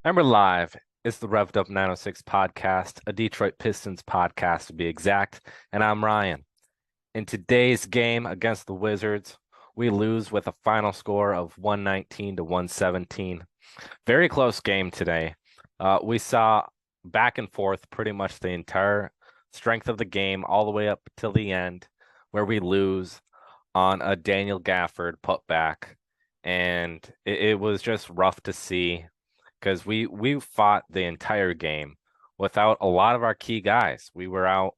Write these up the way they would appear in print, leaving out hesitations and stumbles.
Remember Live is the Revved Up 906 podcast, a Detroit Pistons podcast to be exact, and I'm Ryan. In today's game against the Wizards, we lose with a final score of 119 to 117. Very close game today. We saw back and forth pretty much the entire strength of the game all the way up till the end, where we lose on a Daniel Gafford putback, and it was just rough to see because we fought the entire game without a lot of our key guys. We were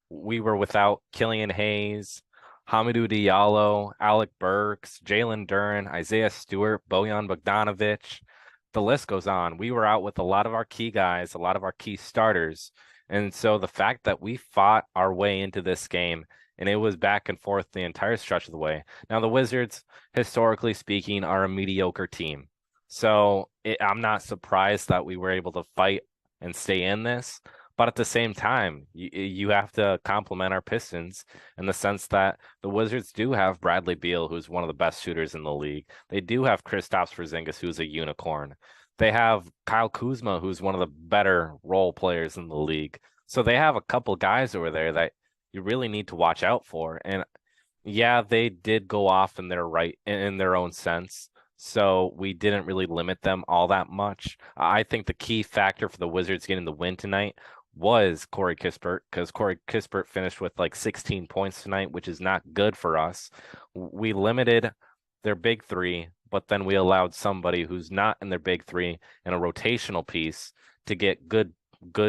without Killian Hayes, Hamidou Diallo, Alec Burks, Jalen Duren, Isaiah Stewart, Bojan Bogdanovic. The list goes on. We were out with a lot of our key guys, a lot of our key starters. And so the fact that we fought our way into this game and it was back and forth the entire stretch of the way. Now, the Wizards, historically speaking, are a mediocre team. So I'm not surprised that we were able to fight and stay in this. But at the same time, you have to compliment our Pistons in the sense that the Wizards do have Bradley Beal, who's one of the best shooters in the league. They do have Kristaps Porzingis, who's a unicorn. They have Kyle Kuzma, who's one of the better role players in the league. So they have a couple guys over there that you really need to watch out for. And yeah, they did go off in their own sense. So we didn't really limit them all that much. I think the key factor for the Wizards getting the win tonight was Corey Kispert, because Corey Kispert finished with like 16 points tonight, which is not good for us. We limited their big three, but then we allowed somebody who's not in their big three and a rotational piece to get good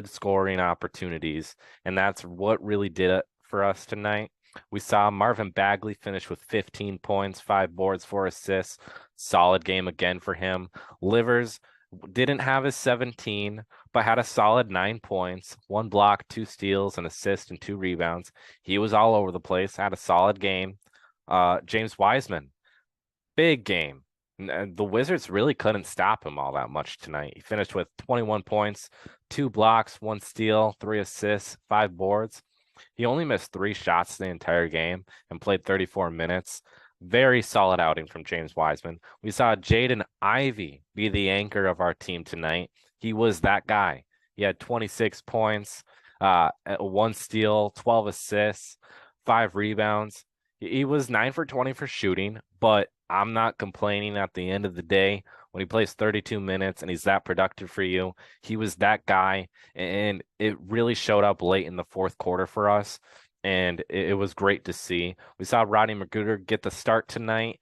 scoring opportunities. And that's what really did it for us tonight. We saw Marvin Bagley finish with 15 points, 5 boards, 4 assists. Solid game again for him. Livers didn't have his 17, but had a solid 9 points, 1 block, 2 steals, an assist, and 2 rebounds. He was all over the place, had a solid game. James Wiseman, big game. The Wizards really couldn't stop him all that much tonight. He finished with 21 points, 2 blocks, 1 steal, 3 assists, 5 boards. He only missed 3 shots the entire game and played 34 minutes. Very solid outing from James Wiseman. We saw Jaden Ivey be the anchor of our team tonight. He was that guy. He had 26 points, 1 steal, 12 assists, 5 rebounds. He was 9 for 20 for shooting, but I'm not complaining at the end of the day. When he plays 32 minutes and he's that productive for you, he was that guy. And it really showed up late in the fourth quarter for us. And it was great to see. We saw Rodney McGruder get the start tonight.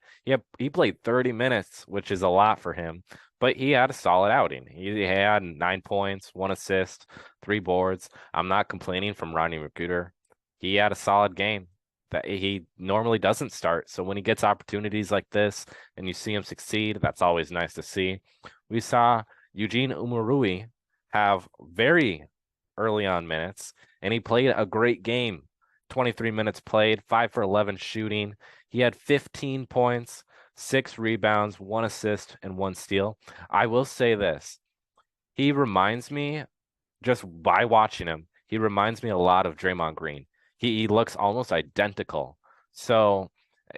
He played 30 minutes, which is a lot for him, but he had a solid outing. He had 9 points, 1 assist, 3 boards. I'm not complaining from Rodney McGruder. He had a solid game that he normally doesn't start. So when he gets opportunities like this and you see him succeed, that's always nice to see. We saw Eugene Umurui have very early on minutes, and he played a great game. 23 minutes played, 5 for 11 shooting. He had 15 points, 6 rebounds, 1 assist, and 1 steal. I will say this. He reminds me, just by watching him, he reminds me a lot of Draymond Green. He looks almost identical. So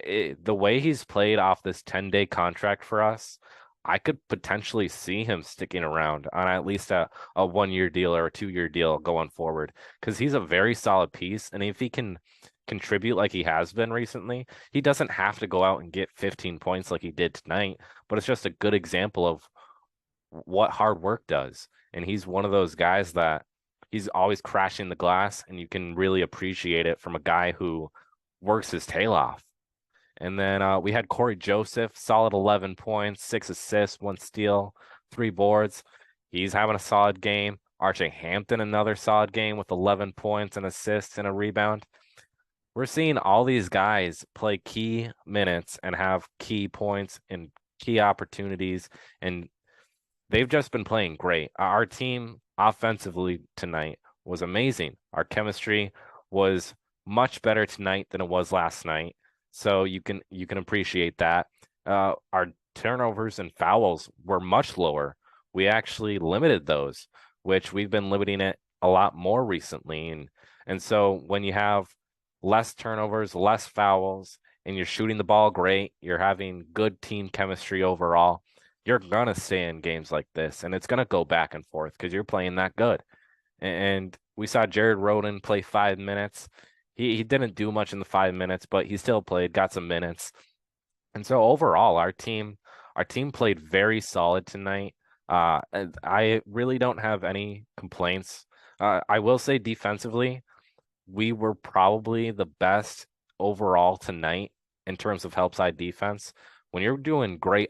the way he's played off this 10-day contract for us, I could potentially see him sticking around on at least a 1-year deal or a 2-year deal going forward, because he's a very solid piece. And if he can contribute like he has been recently, he doesn't have to go out and get 15 points like he did tonight, but it's just a good example of what hard work does. And he's one of those guys that he's always crashing the glass, and you can really appreciate it from a guy who works his tail off. And then we had Corey Joseph, solid 11 points, 6 assists, 1 steal, 3 boards. He's having a solid game. RJ Hampton, another solid game with 11 points, and assists, and a rebound. We're seeing all these guys play key minutes and have key points and key opportunities, and they've just been playing great. Our team offensively tonight was amazing. Our chemistry was much better tonight than it was last night. So you can appreciate that. Our turnovers and fouls were much lower. We actually limited those, which we've been limiting it a lot more recently. And so when you have less turnovers, less fouls, and you're shooting the ball great, you're having good team chemistry overall, you're gonna stay in games like this, and it's gonna go back and forth because you're playing that good. And we saw Jared Rhoden play 5 minutes. He didn't do much in the 5 minutes, but he still played, got some minutes. And so overall, our team played very solid tonight. And I really don't have any complaints. I will say defensively, we were probably the best overall tonight in terms of help side defense. When you're doing great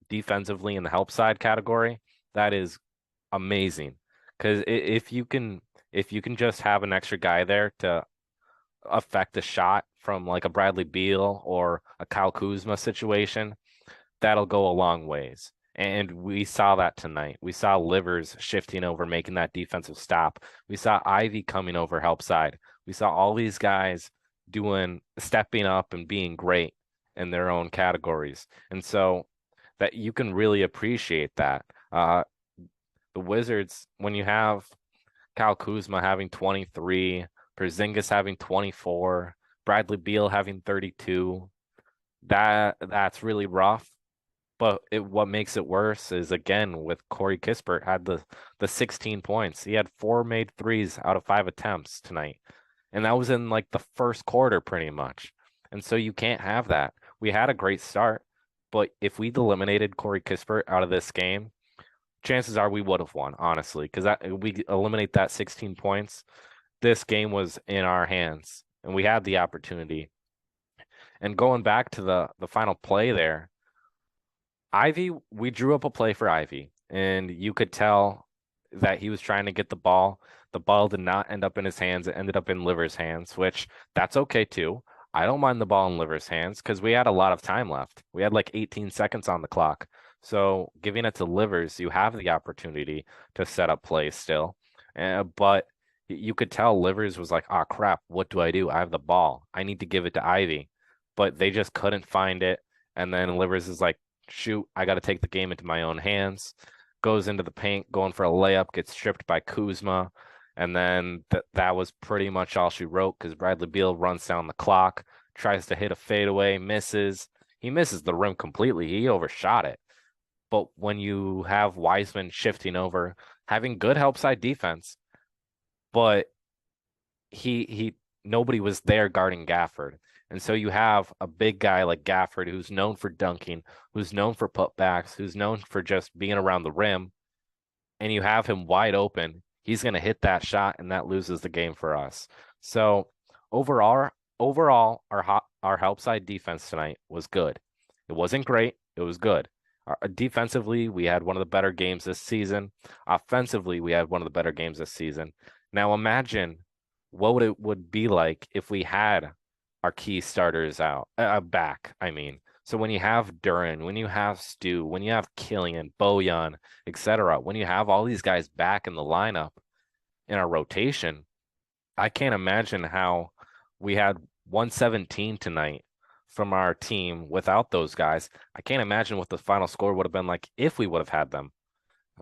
defensively in the help side category, that is amazing. Because if you can just have an extra guy there to affect a shot from like a Bradley Beal or a Kyle Kuzma situation, that'll go a long ways. And we saw that tonight. We saw Livers shifting over, making that defensive stop. We saw Ivy coming over help side. We saw all these guys stepping up and being great in their own categories. And so that you can really appreciate that. The Wizards, when you have Kyle Kuzma having 23, Porzingis having 24, Bradley Beal having 32, that's really rough. But what makes it worse is again with Corey Kispert had the 16 points. He had 4 made threes out of 5 attempts tonight. And that was in like the first quarter pretty much. And so you can't have that. We had a great start, but if we'd eliminated Corey Kispert out of this game, chances are we would have won, honestly, because we eliminate that 16 points. This game was in our hands and we had the opportunity. And going back to the final play there, Ivy, we drew up a play for Ivy, and you could tell that he was trying to get the ball. The ball did not end up in his hands. It ended up in Liver's hands, which that's okay too. I don't mind the ball in Liver's hands because we had a lot of time left. We had like 18 seconds on the clock. So giving it to Livers, you have the opportunity to set up plays still. But you could tell Livers was like, oh crap, what do? I have the ball. I need to give it to Ivy. But they just couldn't find it. And then Livers is like, shoot, I got to take the game into my own hands. Goes into the paint, going for a layup, gets stripped by Kuzma. And then that was pretty much all she wrote because Bradley Beal runs down the clock, tries to hit a fadeaway, misses. He misses the rim completely. He overshot it. But when you have Wiseman shifting over, having good help side defense, but he nobody was there guarding Gafford. And so you have a big guy like Gafford who's known for dunking, who's known for putbacks, who's known for just being around the rim, and you have him wide open. He's going to hit that shot, and that loses the game for us. So overall, our help side defense tonight was good. It wasn't great. It was good. Defensively, we had one of the better games this season. Offensively, we had one of the better games this season. Now imagine what it would be like if we had our key starters back. I mean, so when you have Duren, when you have Stu, when you have Killian, Bojan, etc., when you have all these guys back in the lineup in our rotation, I can't imagine how we had 117 tonight from our team without those guys. I can't imagine what the final score would have been like if we would have had them,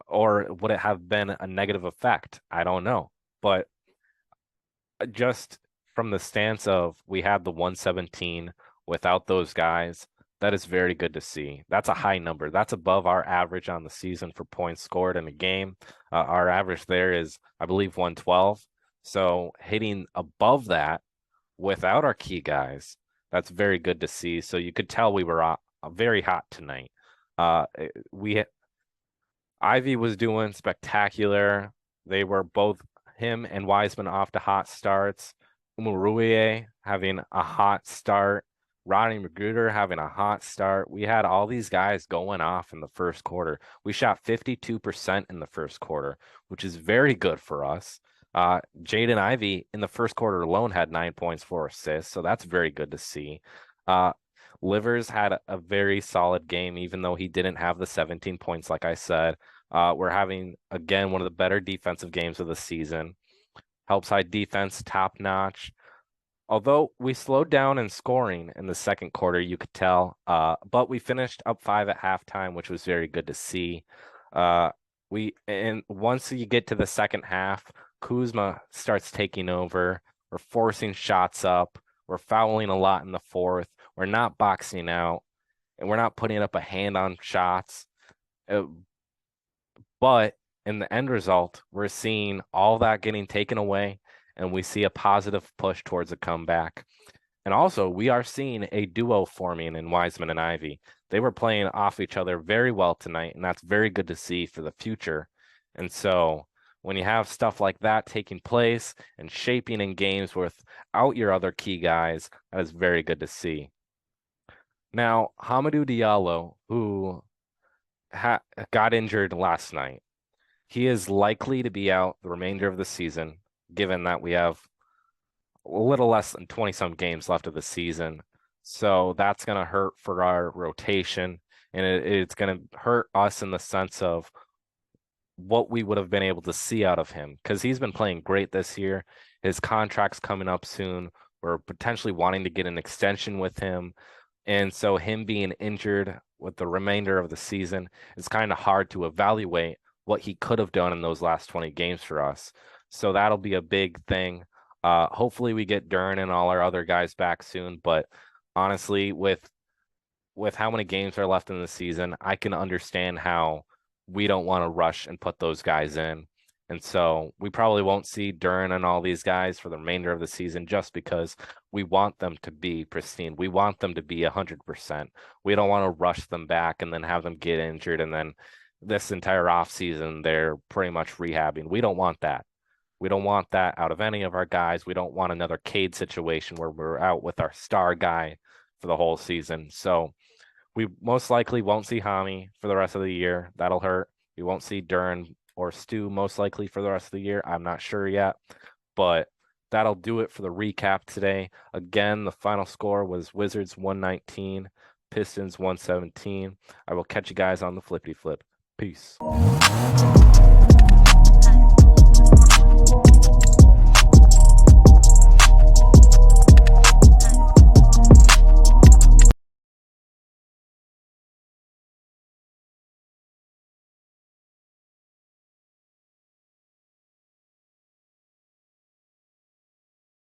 or would it have been a negative effect? I don't know, but just from the stance of we had the 117 without those guys, that is very good to see. That's a high number. That's above our average on the season for points scored in a game. Our average there is, I believe, 112. So hitting above that without our key guys, that's very good to see. So you could tell we were very hot tonight. We Ivy was doing spectacular. They were both him and Wiseman off to hot starts. Umuruye having a hot start. Rodney Magruder having a hot start. We had all these guys going off in the first quarter. We shot 52% in the first quarter, which is very good for us. Jaden Ivey in the first quarter alone had 9 points, 4 assists, so that's very good to see. Livers had a very solid game, even though he didn't have the 17 points, like I said. We're having, again, one of the better defensive games of the season. Help side defense, top notch. Although we slowed down in scoring in the second quarter, you could tell, but we finished up 5 at halftime, which was very good to see. And once you get to the second half, Kuzma starts taking over. We're forcing shots up. We're fouling a lot in the fourth. We're not boxing out, and we're not putting up a hand on shots. Uh, but in the end result, we're seeing all that getting taken away, and we see a positive push towards a comeback. And also, we are seeing a duo forming in Wiseman and Ivy. They were playing off each other very well tonight, and that's very good to see for the future. And so, when you have stuff like that taking place and shaping in games without your other key guys, that is very good to see. Now, Hamidou Diallo, who got injured last night, he is likely to be out the remainder of the season, given that we have a little less than 20 some games left of the season. So that's going to hurt for our rotation, and it's going to hurt us in the sense of what we would have been able to see out of him, because he's been playing great this year. His contract's coming up soon. We're potentially wanting to get an extension with him. And so him being injured with the remainder of the season, it's kind of hard to evaluate what he could have done in those last 20 games for us. So that'll be a big thing. Hopefully we get Dern and all our other guys back soon. But honestly, with how many games are left in the season, I can understand how we don't want to rush and put those guys in. And so we probably won't see Dern and all these guys for the remainder of the season, just because we want them to be pristine. We want them to be 100%. We don't want to rush them back and then have them get injured. And then this entire offseason, they're pretty much rehabbing. We don't want that. We don't want that out of any of our guys. We don't want another Cade situation where we're out with our star guy for the whole season. So we most likely won't see Hami for the rest of the year. That'll hurt. We won't see Dern or Stu most likely for the rest of the year. I'm not sure yet, but that'll do it for the recap today. Again, the final score was Wizards 119, Pistons 117. I will catch you guys on the flippity flip. Peace.